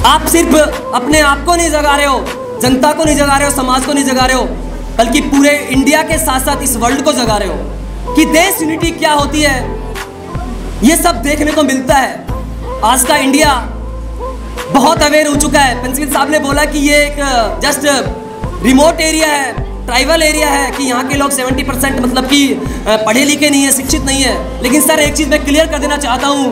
आप सिर्फ अपने आप को नहीं जगा रहे हो, जनता को नहीं जगा रहे हो, समाज को नहीं जगा रहे हो, बल्कि पूरे इंडिया के साथ साथ इस वर्ल्ड को जगा रहे हो कि देश यूनिटी क्या होती है। ये सब देखने को मिलता है। आज का इंडिया बहुत अवेयर हो चुका है। प्रिंसिपल साहब ने बोला कि ये एक जस्ट रिमोट एरिया है, ट्राइबल एरिया है, कि यहाँ के लोग 70% मतलब कि पढ़े लिखे नहीं है, शिक्षित नहीं है। लेकिन सर एक चीज़ मैं क्लियर कर देना चाहता हूँ,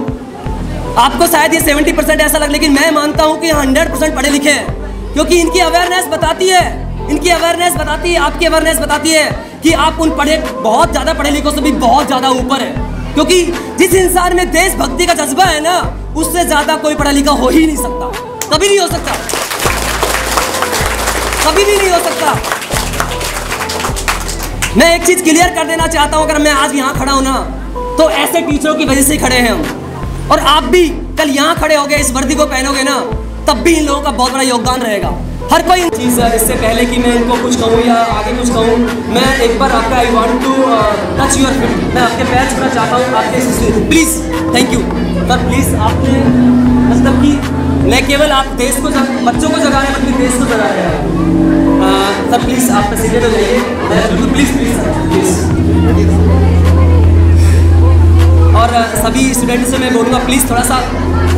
आपको शायद ये 70% ऐसा लगे, लेकिन मैं मानता हूँ कि 100% पढ़े लिखे हैं, क्योंकि इनकी अवेयरनेस बताती है, आपकी अवेयरनेस बताती है कि आप उन बहुत ज़्यादा पढ़े लिखों से भी बहुत ज़्यादा ऊपर है। क्योंकि जिस इंसान में देशभक्ति का जज्बा है ना, उससे ज़्यादा कोई पढ़ा लिखा हो ही नहीं सकता, कभी नहीं हो सकता, कभी भी नहीं हो सकता। मैं एक चीज़ क्लियर कर देना चाहता हूँ, अगर मैं आज यहाँ खड़ा हूँ ना, तो ऐसे टीचरों की वजह से खड़े हैं हम। और आप भी कल यहाँ खड़े होगे, इस वर्दी को पहनोगे ना, तब भी इन लोगों का बहुत बड़ा योगदान रहेगा। हर कोई चीज़ है। इससे पहले कि मैं इनको कुछ कहूँ या आगे कुछ कहूँ, मैं एक बार आपका I want to touch your feet, मैं आपके पैर छूना चाहता हूँ, आपके please. Thank you sir, please. आपने मतलब कि न केवल आप देश को बच्चों को जगा रहे हैं, बल्कि देश को जगा रहे हैं। सर प्लीज़ आप सीधे हो जाइए, बिल्कुल प्लीज़ प्लीज़। और सभी स्टूडेंट्स से मैं बोलूँगा प्लीज़ थोड़ा सा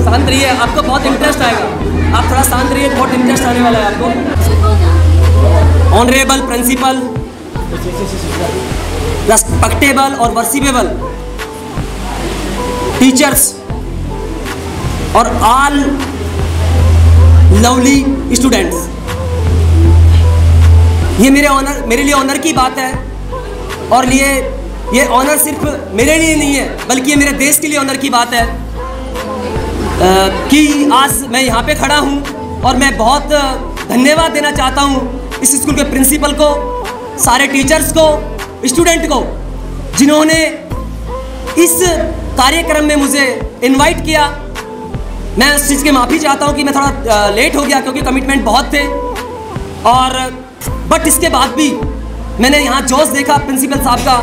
शांत रहिए, आपको बहुत इंटरेस्ट आएगा। आप थोड़ा शांत रहिए, बहुत इंटरेस्ट आने वाला है आपको। ऑनरेबल प्रिंसिपल, रेस्पेक्टेबल और वर्शिपेबल टीचर्स और ऑल लवली स्टूडेंट्स, ये मेरे लिए ऑनर की बात है। और ये ऑनर सिर्फ मेरे लिए नहीं है, बल्कि ये मेरे देश के लिए ऑनर की बात है कि आज मैं यहाँ पे खड़ा हूँ। और मैं बहुत धन्यवाद देना चाहता हूँ इस स्कूल के प्रिंसिपल को, सारे टीचर्स को, स्टूडेंट को, जिन्होंने इस कार्यक्रम में मुझे इनवाइट किया। मैं उस चीज़ की माफ़ी चाहता हूँ कि मैं थोड़ा लेट हो गया, क्योंकि कमिटमेंट बहुत थे। और बट इसके बाद भी मैंने यहाँ जोश देखा प्रिंसिपल साहब का।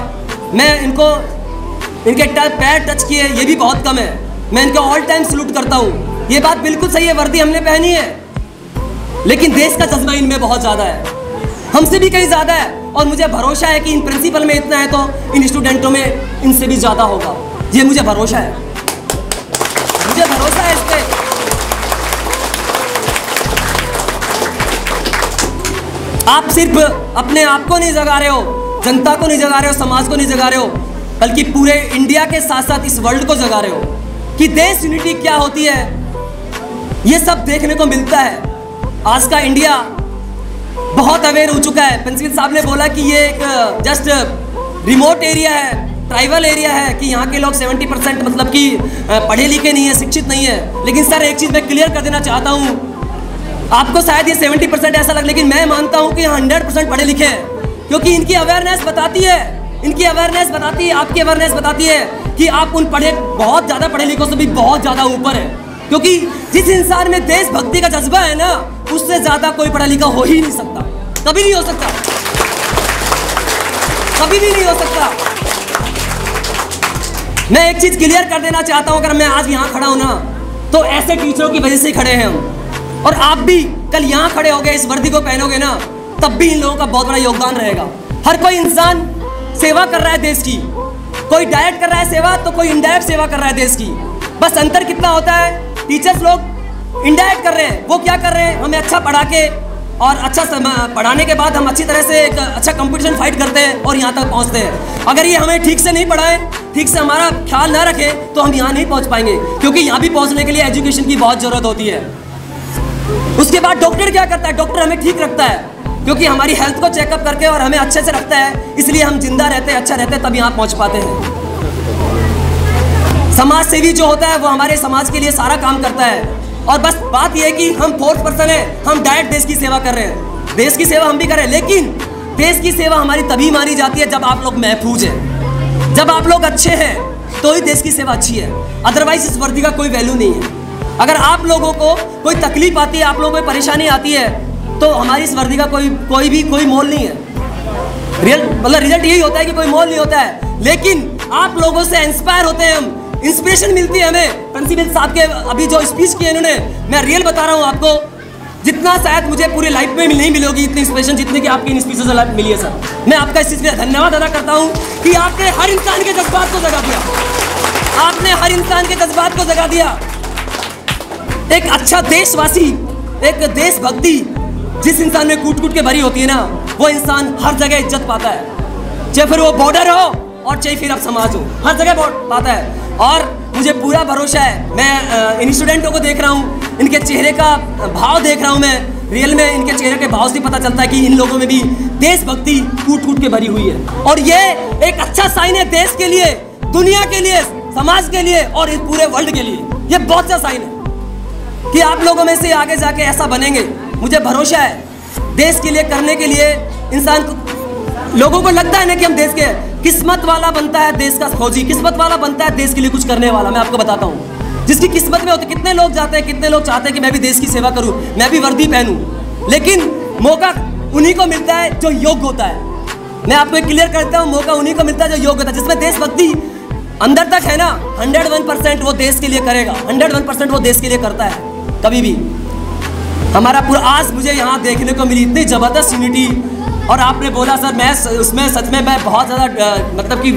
मैं इनके पैर टच किए, ये भी बहुत कम है। मैं इनको ऑल टाइम सलूट करता हूँ। ये बात बिल्कुल सही है, वर्दी हमने पहनी है, लेकिन देश का जज्बा इनमें बहुत ज़्यादा है, हमसे भी कहीं ज़्यादा है। और मुझे भरोसा है कि इन प्रिंसिपल में इतना है तो इन स्टूडेंटों में इनसे भी ज़्यादा होगा। ये मुझे भरोसा है, मुझे भरोसा है इस पर। आप सिर्फ अपने आप को नहीं जगा रहे हो, जनता को नहीं जगा रहे हो, समाज को नहीं जगा रहे हो, बल्कि पूरे इंडिया के साथ साथ इस वर्ल्ड को जगा रहे हो कि देश यूनिटी क्या होती है। ये सब देखने को मिलता है। आज का इंडिया बहुत अवेयर हो चुका है। प्रिंसिपल साहब ने बोला कि ये एक जस्ट रिमोट एरिया है, ट्राइबल एरिया है, कि यहाँ के लोग 70% मतलब कि पढ़े लिखे नहीं है, शिक्षित नहीं है। लेकिन सर एक चीज़ मैं क्लियर कर देना चाहता हूँ, आपको शायद ये 70% ऐसा लगे, लेकिन मैं मानता हूँ कि 100% पढ़े लिखे हैं, क्योंकि इनकी अवेयरनेस बताती है, आपकी अवेयरनेस बताती है कि आप उन बहुत ज़्यादा पढ़े लिखों से भी बहुत ज़्यादा ऊपर है। क्योंकि जिस इंसान में देशभक्ति का जज्बा है ना, उससे ज़्यादा कोई पढ़ा लिखा हो ही नहीं सकता, कभी नहीं हो सकता, कभी भी नहीं हो सकता। मैं एक चीज़ क्लियर कर देना चाहता हूँ, अगर मैं आज यहाँ खड़ा हूँ ना, तो ऐसे टीचरों की वजह से खड़े हैं हम। और आप भी कल यहाँ खड़े होगे, इस वर्दी को पहनोगे ना, तब भी इन लोगों का बहुत बड़ा योगदान रहेगा। हर कोई इंसान सेवा कर रहा है देश की, कोई डायरेक्ट कर रहा है सेवा, तो कोई इनडायरेक्ट सेवा कर रहा है देश की। बस अंतर कितना होता है, टीचर्स लोग इनडायरेक्ट कर रहे हैं। वो क्या कर रहे हैं, हमें अच्छा पढ़ा के और अच्छा पढ़ाने के बाद हम अच्छी तरह से एक अच्छा कंपटीशन फाइट करते हैं और यहाँ तक पहुँचते हैं। अगर ये हमें ठीक से नहीं पढ़ाएं, ठीक से हमारा ख्याल ना रखें, तो हम यहाँ नहीं पहुँच पाएंगे, क्योंकि यहाँ भी पहुँचने के लिए एजुकेशन की बहुत ज़रूरत होती है। उसके बाद डॉक्टर क्या करता है, डॉक्टर हमें ठीक रखता है, क्योंकि हमारी हेल्थ को चेकअप करके और हमें अच्छे से रखता है, इसलिए हम जिंदा रहते हैं, अच्छा रहते हैं, तब यहाँ पहुँच पाते हैं। समाज सेवी जो होता है वो हमारे समाज के लिए सारा काम करता है। और बस बात यह है कि हम फोर्थ पर्सन है, हम डायरेक्ट देश की सेवा कर रहे हैं, देश की सेवा हम भी कर रहे हैं। लेकिन देश की सेवा हमारी तभी मानी जाती है जब आप लोग महफूज हैं, जब आप लोग अच्छे हैं, तो ही देश की सेवा अच्छी है। अदरवाइज इस वर्दी का कोई वैल्यू नहीं है। अगर आप लोगों को कोई तकलीफ आती है, आप लोगों को कोई परेशानी आती है, तो हमारी इस वर्दी का कोई मोल नहीं है। रिजल्ट यही होता है कि कोई मोल नहीं होता है। लेकिन आप लोगों से इंस्पायर होते हैं हम, इंस्पिरेशन मिलती है हमें प्रिंसिपल साहब के अभी जो स्पीच किए इन्होंने, मैं रियल बता रहा हूँ आपको, जितना शायद मुझे पूरी लाइफ में नहीं मिलोगी इतनी इंस्पिरेशन जितनी कि आपकी इन स्पीचेस से मिली है सर। मैं आपका इस चीज़ के धन्यवाद अदा करता हूँ कि आपने हर इंसान के जज्बात को जगा दिया, आपने हर इंसान के जज्बात को जगा दिया। एक अच्छा देशवासी, एक देशभक्ति जिस इंसान में कूट कूट के भरी होती है ना, वो इंसान हर जगह इज्जत पाता है, चाहे फिर वो बॉर्डर हो और चाहे फिर आप समाज हो, हर जगह पाता है। और मुझे पूरा भरोसा है, मैं इन स्टूडेंटों को देख रहा हूँ, इनके चेहरे का भाव देख रहा हूँ मैं, रियल में इनके चेहरे के भाव से पता चलता है कि इन लोगों में भी देशभक्ति कूट कूट के भरी हुई है। और ये एक अच्छा साइन है देश के लिए, दुनिया के लिए, समाज के लिए और इस पूरे वर्ल्ड के लिए। ये बहुत अच्छा साइन है कि आप लोगों में से आगे जाके ऐसा बनेंगे। मुझे भरोसा है देश के लिए करने के लिए इंसान को, लोगों को लगता है ना कि हम देश के, किस्मत वाला बनता है देश का फौजी, किस्मत वाला बनता है देश के लिए कुछ करने वाला। मैं आपको बताता हूँ, जिसकी किस्मत में होती, कितने लोग जाते हैं, कितने लोग चाहते हैं कि मैं भी देश की सेवा करूँ, मैं भी वर्दी पहनूँ, लेकिन मौका उन्हीं को मिलता है जो योग्य होता है। मैं आपको क्लियर करता हूँ, मौका उन्हीं को मिलता है जो योग्य होता है, जिसमें देशभक्ति अंदर तक है ना, 101% वो देश के लिए करेगा, 101% वो देश के लिए करता है। कभी भी हमारा पूरा आज मुझे यहाँ देखने को मिली इतनी ज़बरदस्त यूनिटी। और आपने बोला सर, मैं उसमें सच में मैं बहुत ज़्यादा मतलब कि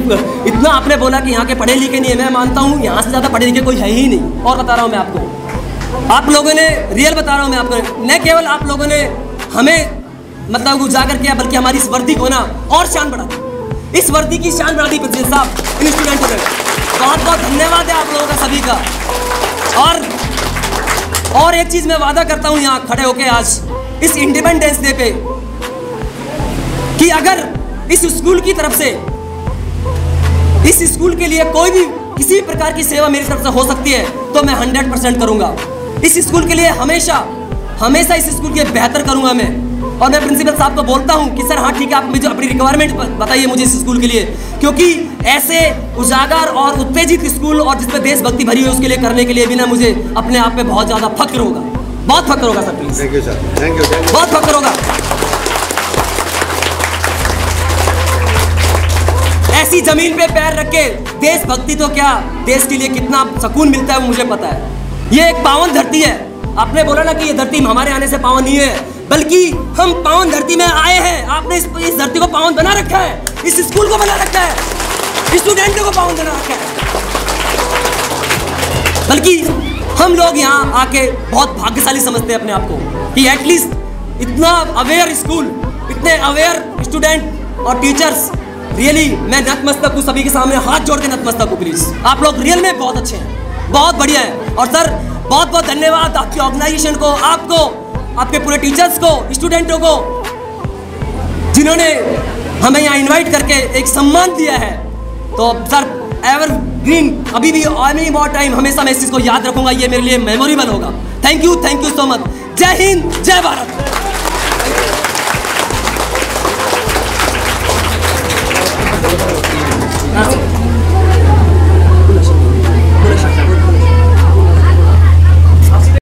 इतना आपने बोला कि यहाँ के पढ़े लिखे नहीं है, मैं मानता हूँ यहाँ से ज़्यादा पढ़े लिखे कोई है ही नहीं। और बता रहा हूँ मैं आपको, आप लोगों ने रियल बता रहा हूँ मैं आपको, न केवल आप लोगों ने हमें मतलब उजागर किया, बल्कि हमारी इस वर्दी को ना और शान बढ़ा दी, इस वर्दी की शान बढ़ा दी प्रिंसिपल साहब, इन स्टूडेंटों ने। बहुत बहुत धन्यवाद है आप लोगों का सभी का। और एक चीज़ मैं वादा करता हूँ यहाँ खड़े होके आज इस इंडिपेंडेंस डे पे, कि अगर इस स्कूल की तरफ से, इस स्कूल के लिए कोई भी किसी भी प्रकार की सेवा मेरी तरफ से हो सकती है तो मैं 100% करूंगा। इस स्कूल के लिए हमेशा हमेशा इस स्कूल के बेहतर करूंगा मैं। और मैं प्रिंसिपल साहब को बोलता हूं कि सर हाँ ठीक है, आप मुझे अपनी रिक्वायरमेंट बताइए मुझे इस स्कूल के लिए, क्योंकि ऐसे उजागर और उत्तेजित स्कूल और जिसमें देशभक्ति भरी है उसके लिए करने के लिए भी ना मुझे अपने आप पे बहुत ज़्यादा फक्र होगा, बहुत फक्र होगा sir. Please, thank you sir, thank you, बहुत फक्र होगा। ऐसी जमीन पे पैर रख के देशभक्ति तो क्या, देश के लिए कितना सुकून मिलता है वो मुझे पता है। ये एक पावन धरती है, आपने बोला ना कि ये धरती हमारे आने से पावन नहीं है, बल्कि हम पावन धरती में आए हैं। आपने इस धरती को पावन बना रखा है, इस स्कूल को बना रखा है, स्टूडेंटों को पावन बना रखा है। बल्कि हम लोग यहाँ आके बहुत भाग्यशाली समझते हैं अपने आप को कि एटलीस्ट इतना अवेयर स्कूल, इतने अवेयर स्टूडेंट और टीचर्स। रियली मैं नतमस्तक हूँ सभी के सामने, हाथ जोड़ के नतमस्तक हूँ। प्लीज, आप लोग रियल में बहुत अच्छे हैं, बहुत बढ़िया है। और सर बहुत बहुत धन्यवाद आपकी ऑर्गेनाइजेशन को, आपको, आपके पूरे टीचर्स को, स्टूडेंटों को, जिन्होंने हमें यहाँ इनवाइट करके एक सम्मान दिया है। तो सर एवर ग्रीन, अभी भी एनी मोर टाइम, हमेशा मैं इस चीज़ को याद रखूंगा, ये मेरे लिए मेमोरेबल होगा। Thank you so much. जय हिंद, जय भारत।